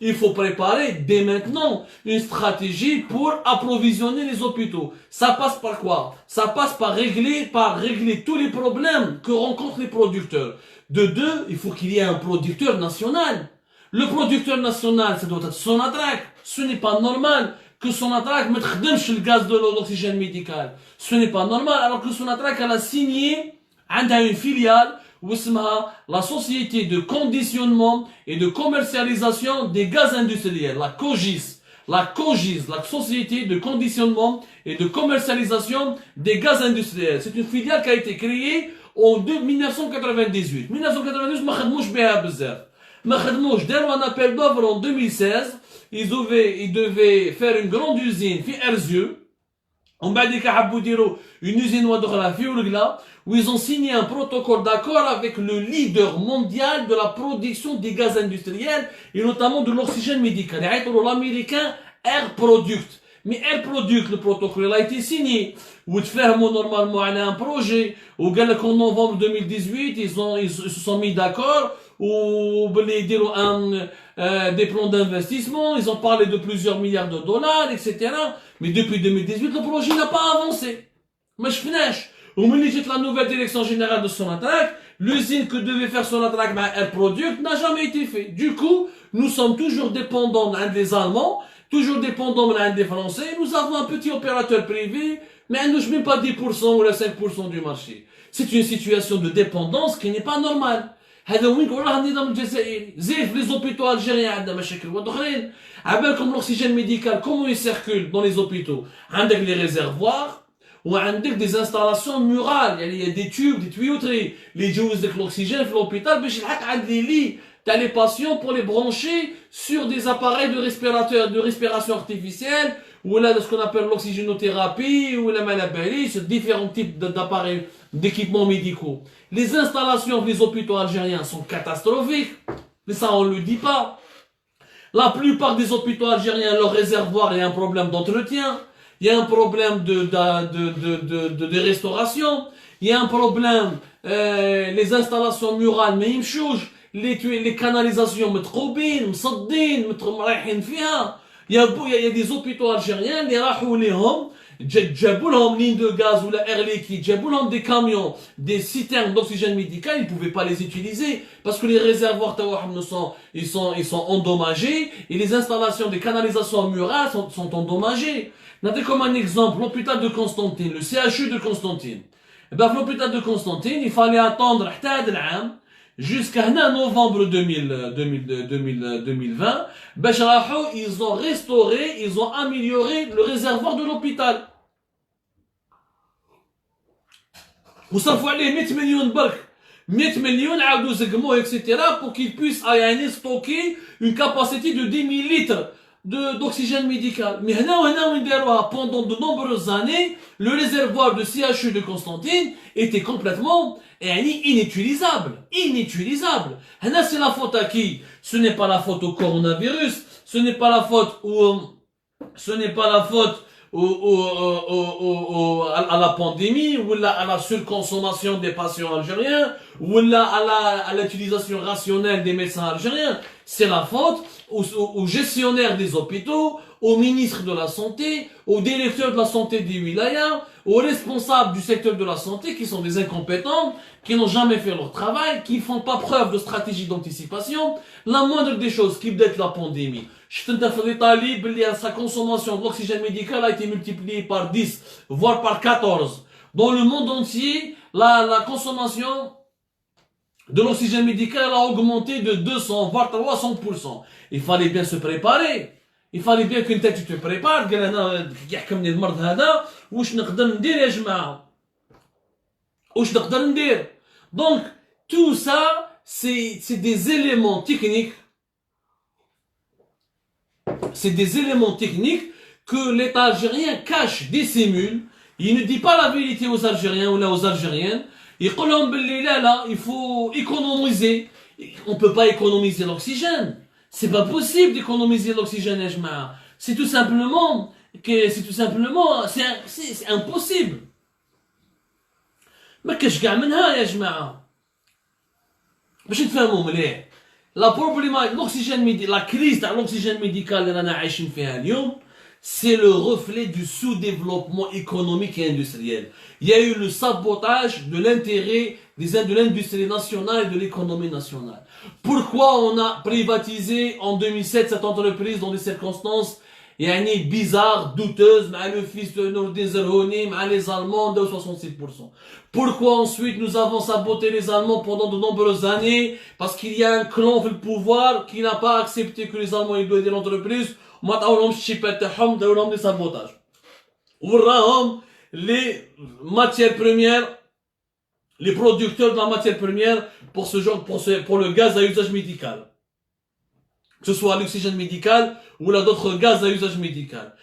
Il faut préparer dès maintenant une stratégie pour approvisionner les hôpitaux. Ça passe par quoi? Ça passe par régler tous les problèmes que rencontrent les producteurs. De deux, il faut qu'il y ait un producteur national. Le producteur national, ça doit être Sonatrach. Ce n'est pas normal que Sonatrach ne خدمش le gaz de l'oxygène médical. Ce n'est pas normal, alors que Sonatrach elle a signé عندها une filiale واسمها la société de conditionnement et de commercialisation des gaz industriels, la COGIS. La société de conditionnement et de commercialisation des gaz industriels. C'est une filiale qui a été créée en 1998. 1998 ما خدموش بها بزاف. ما خدموش, داروا un appel d'offres en 2016. Ils devaient faire une grande usine في Erzieux. On بعد ذيك حبوا يديروا une usine واحدة في Ouargla où ils ont signé un protocole d'accord avec le leader mondial de la production des gaz industriels et notamment de l'oxygène médical. يعيطوا l'américain Air Product. Mais Air Product, le protocole il a été signé. وتفاهموا normalement على un projet. وقال لك en novembre 2018 ils se sont mis d'accord. Ou des plans d'investissement, ils ont parlé de plusieurs milliards de dollars, etc. Mais depuis 2018, le projet n'a pas avancé. Mais je finis. Au milieu de la nouvelle direction générale de Sonatrach, l'usine que devait faire Sonatrach avec Air Product n'a jamais été faite. Du coup, nous sommes toujours dépendants des Allemands, toujours dépendants des Français. Nous avons un petit opérateur privé, mais elle ne touche même pas 10% ou 5% du marché. C'est une situation de dépendance qui n'est pas normale. هذا وين وراه النظام الجزائري زي في لي زوبيتو الجيريان عندنا مشاكل واخرين عبالكم الاكسجين ميديكال كومون يسيركول دون لي زوبيتو عندك لي ريزيرفوار وعندك دي انستالاسيون مورال يعني دي تيوب دي tuyauteries اللي يجوز لك الاكسجين في لوبيتال باش يلحق عند لي لي تاع لي باسيون pour les brancher sur des appareils de respiration artificielle ou là ce qu'on appelle l'oxygénothérapie ou la malabali, sur différents types d'appareils d'équipements médicaux. Les installations des hôpitaux algériens sont catastrophiques, mais ça on le dit pas. La plupart des hôpitaux algériens, leur réservoir, il y a un problème d'entretien, il y a un problème de restauration, il y a un problème, les installations murales, mais ils changent, les canalisations, متقوبين, مصدين, رايحين فيها. Il y a des hôpitaux algériens, les راحوا لهم, جابوا لهم ligne de gaz ou la Air Liquide, جابوا لهم des camions, des citernes d'oxygène médical, ils ne pouvaient pas les utiliser parce que les réservoirs ils sont endommagés et les installations des canalisations murales sont endommagées. Notez comme un exemple l'hôpital de Constantine, le CHU de Constantine. Et ben, l'hôpital de Constantine, il fallait attendre jusqu'à novembre 2020, ils ont restauré, ils ont amélioré le réservoir de l'hôpital. وصرفوا عليه 100 مليون برك 100 مليون عاودوا زقموه etc. pour qu'il puisse stocker une capacité de 10 000 litres d'oxygène médical. Mais pendant de nombreuses années, le réservoir de CHU de Constantine était complètement inutilisable. Inutilisable. C'est la faute à qui? Ce n'est pas la faute au coronavirus, ce n'est pas la faute à la pandémie, ou à la surconsommation des patients algériens, ou à l'utilisation rationnelle des médecins algériens. C'est la faute aux gestionnaires des hôpitaux, aux ministres de la santé, aux directeurs de la santé des wilayas, aux responsables du secteur de la santé qui sont des incompétents, qui n'ont jamais fait leur travail, qui font pas preuve de stratégie d'anticipation. La moindre des choses qui peut être la pandémie. Je te dis sa consommation de l'oxygène médical a été multipliée par 10, voire par 14. Dans le monde entier, la consommation de l'oxygène médical a augmenté de 200, voire 300%. Il fallait bien se préparer. Il fallait bien que tu te prépares. Donc, tout ça, c'est des éléments techniques. C'est des éléments techniques que l'État algérien cache, dissimule. Il ne dit pas la vérité aux Algériens ou aux Algériennes. Il faut économiser. On ne peut pas économiser l'oxygène. C'est pas possible d'économiser l'oxygène, c'est tout simplement, c'est impossible. ما كاش كاع منها يا جماعة. باش نتفاهموا مليح. La crise de l'oxygène médical اللي رانا عايشين فيها اليوم, c'est le reflet du sous-développement économique et industriel. Il y a eu le sabotage de l'intérêt de l'industrie nationale et de l'économie nationale. Pourquoi on a privatisé en 2007 cette entreprise dans des circonstances bizarres, douteuses, le fils de Nourdin Zerhouni, les Allemands de 66%. Pourquoi ensuite nous avons saboté les Allemands pendant de nombreuses années? Parce qu'il y a un clan au pouvoir qui n'a pas accepté que les Allemands aient aider l'entreprise. ما تعاونهمش الشيبات تاعهم داروا لهم دي سابوتاج وراهم les matières premières, les producteurs de la matière première pour le gaz à usage médical, que ce soit l'oxygène médical ou d'autres gaz à usage médical.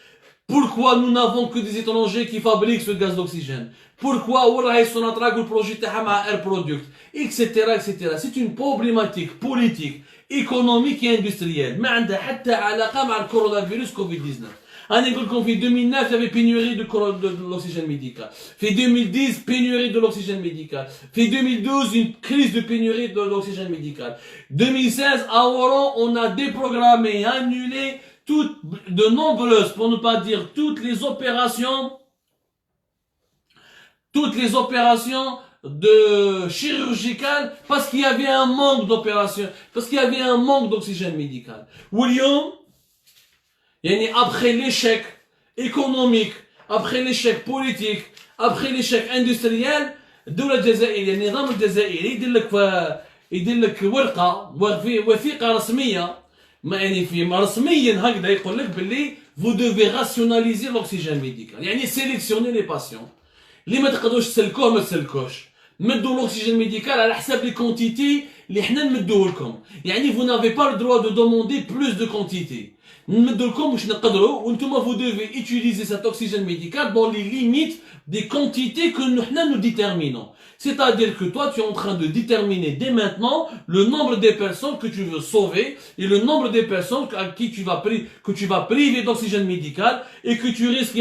Pourquoi nous n'avons que des étrangers qui fabriquent ce gaz d'oxygène? Pourquoi le projet Air Product, etc., etc. C'est une problématique politique, économique et industrielle. Mais عندها حتى علاقة مع coronavirus Covid-19. En 2009, il y avait pénurie de l'oxygène médical. En 2010, pénurie de l'oxygène médical. En 2012, une crise de pénurie de l'oxygène médical. 2016, à Oran, on a déprogrammé, annulé de nombreuses, pour ne pas dire toutes les opérations chirurgicales parce qu'il y avait un manque d'opérations, parce qu'il y avait un manque d'oxygène médical. William, après l'échec économique, après l'échec politique, après l'échec industriel, الدولة الجزائرية النظام الجزائري يدير لك ورقة وثيقة رسمية رسميا هكذا يقول لك باللي vous devez rationaliser l'oxygène médical. sélectionner les patients. اللي ما تقدروش تسلكوه ما تسلكوش. مدوا l'oxygène médical على حساب les quantités اللي حنا نمدوه لكم. vous n'avez pas le droit de demander plus de quantité. Vous devez utiliser cet oxygène médical dans les limites des quantités que nous déterminons. C'est-à-dire que toi, tu es en train de déterminer dès maintenant le nombre des personnes que tu veux sauver et le nombre des personnes à qui tu vas priver d'oxygène médical et que tu risques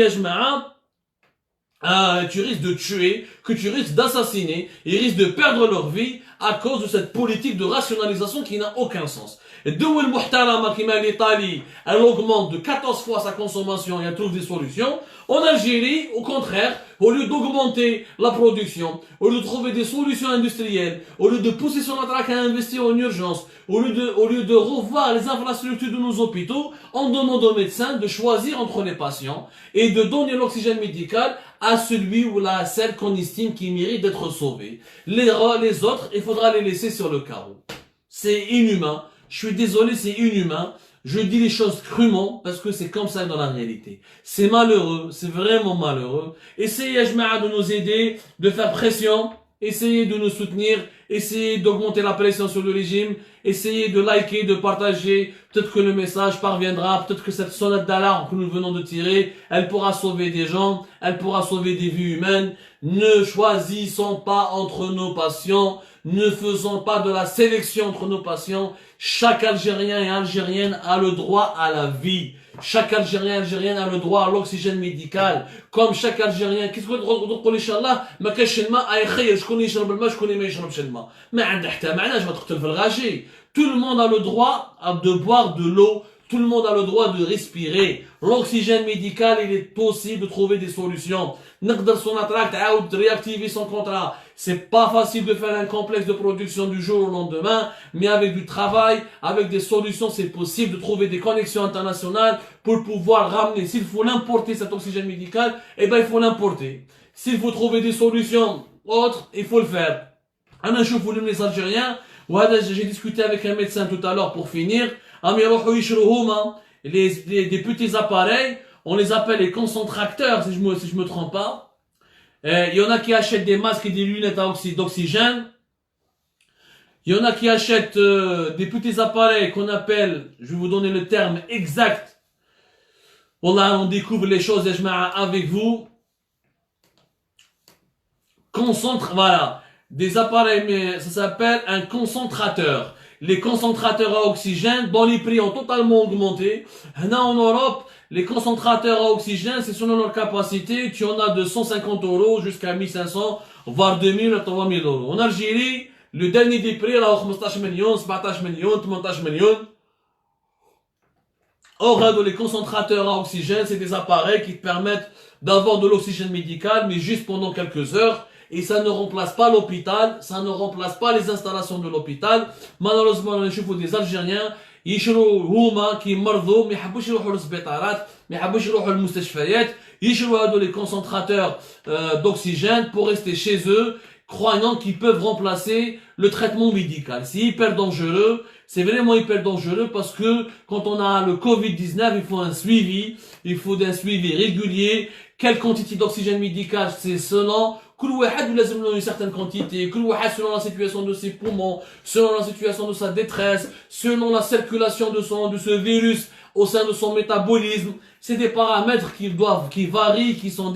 de tuer, que tu risques d'assassiner et risques de perdre leur vie à cause de cette politique de rationalisation qui n'a aucun sens. الدول المحترمة كما l'Italie, elle augmente de 14 fois sa consommation et elle trouve des solutions. En Algérie, au contraire, au lieu d'augmenter la production, au lieu de trouver des solutions industrielles, au lieu de pousser son matraque à investir en urgence, au lieu de revoir les infrastructures de nos hôpitaux, on demande aux médecins de choisir entre les patients et de donner l'oxygène médical à celui ou à celle qu'on estime qui mérite d'être sauvé. Les autres, il faudra les laisser sur le carreau. C'est inhumain. Je suis désolé, c'est inhumain. Je dis les choses crûment parce que c'est comme ça dans la réalité. C'est malheureux, c'est vraiment malheureux. Essayez, Ajma'a, de nous aider, de faire pression essayez de nous soutenir, essayez d'augmenter la pression sur le régime, essayez de liker, de partager, peut-être que le message parviendra, peut-être que cette sonnette d'alarme que nous venons de tirer, elle pourra sauver des gens, elle pourra sauver des vies humaines. Ne choisissons pas entre nos patients, ne faisons pas de la sélection entre nos patients. Chaque Algérien et Algérienne a le droit à la vie. Chaque Algérien et Algérienne a le droit à l'oxygène médical. Comme chaque Algérien, qu'est-ce que تقول إن شاء الله ما كاينش الماء أي خير شكون يشرب الماء شكون ما يشربش الماء ما عنده حتى معنى ما تقتل في الغاشي. Tout le monde a le droit de boire de l'eau. Tout le monde a le droit de respirer. L'oxygène médical, il est possible de trouver des solutions. نقدر سوناتراك تعاود réactiver son contrat. C'est pas facile de faire un complexe de production du jour au lendemain, mais avec du travail, avec des solutions, c'est possible de trouver des connexions internationales pour pouvoir ramener. S'il faut l'importer, cet oxygène médical, eh ben, il faut l'importer. S'il faut trouver des solutions autres, il faut le faire. أنا نشوف les Algériens, j'ai discuté avec un médecin tout à l'heure pour finir, des petits appareils, on les appelle les concentracteurs, si je me trompe pas. Il y en a qui achètent des masques et des lunettes d'oxygène. Il y en a qui achètent des petits appareils qu'on appelle, je vais vous donner le terme exact. Voilà, on découvre les choses avec vous. Voilà. Des appareils, mais ça s'appelle un concentrateur. Les concentrateurs à oxygène, dans les prix ont totalement augmenté. Là, en Europe, les concentrateurs à oxygène, c'est selon leur capacité. Tu en as de 150 € jusqu'à 1500, voire 2000 ou 3000 €. En Algérie, le dernier des prix, là, 15 millions, 17 millions, 18 millions. Or, les concentrateurs à oxygène, c'est des appareils qui te permettent d'avoir de l'oxygène médical, mais juste pendant quelques heures. Et ça ne remplace pas l'hôpital, ça ne remplace pas les installations de l'hôpital. Malheureusement, on a des Algériens, يشروا هما كي مرضوا ما يحبوش يروحوا للسبيطارات ما يحبوش يروحوا للمستشفيات يشروا هذو les concentrateurs d'oxygène pour rester chez eux croyant qu'ils peuvent remplacer le traitement médical. C'est hyper dangereux, c'est vraiment hyper dangereux parce que quand on a le Covid-19, il faut un suivi, il faut un suivi régulier. Quelle quantité d'oxygène médical, c'est selon كل واحد لازم له une certaine quantité, كل واحد selon la situation de ses poumons, selon la situation de sa détresse, selon la circulation de ce virus au sein de son métabolisme. C'est des paramètres qui varient, qui sont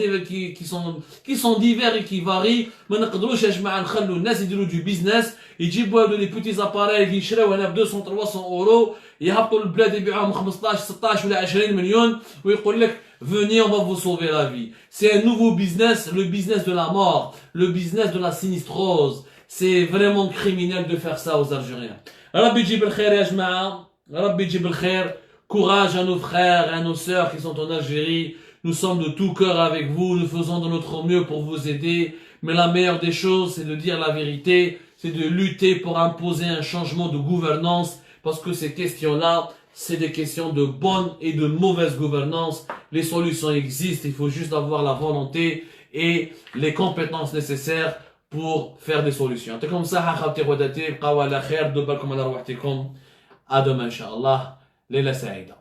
divers et qui varient. ما نقدروش يا جماعه نخلوا الناس يديروا du business يجيبوا هذو les petits appareils اللي يشراو هنا ب 200 300 € يهبطوا البلاد يبيعوهم 15 16 ولا 20 مليون ويقول لك venez, on va vous sauver la vie. C'est un nouveau business, le business de la mort, le business de la sinistrose. C'est vraiment criminel de faire ça aux Algériens. Rabbi يجيب الخير يا جماعه, Rabbi يجيب الخير. Courage à nos frères et à nos sœurs qui sont en Algérie. Nous sommes de tout cœur avec vous. Nous faisons de notre mieux pour vous aider. Mais la meilleure des choses, c'est de dire la vérité. C'est de lutter pour imposer un changement de gouvernance. Parce que ces questions-là, c'est des questions de bonne et de mauvaise gouvernance. Les solutions existent. Il faut juste avoir la volonté et les compétences nécessaires pour faire des solutions. C'est comme ça, à demain, Inch'Allah. ليلة سعيدة.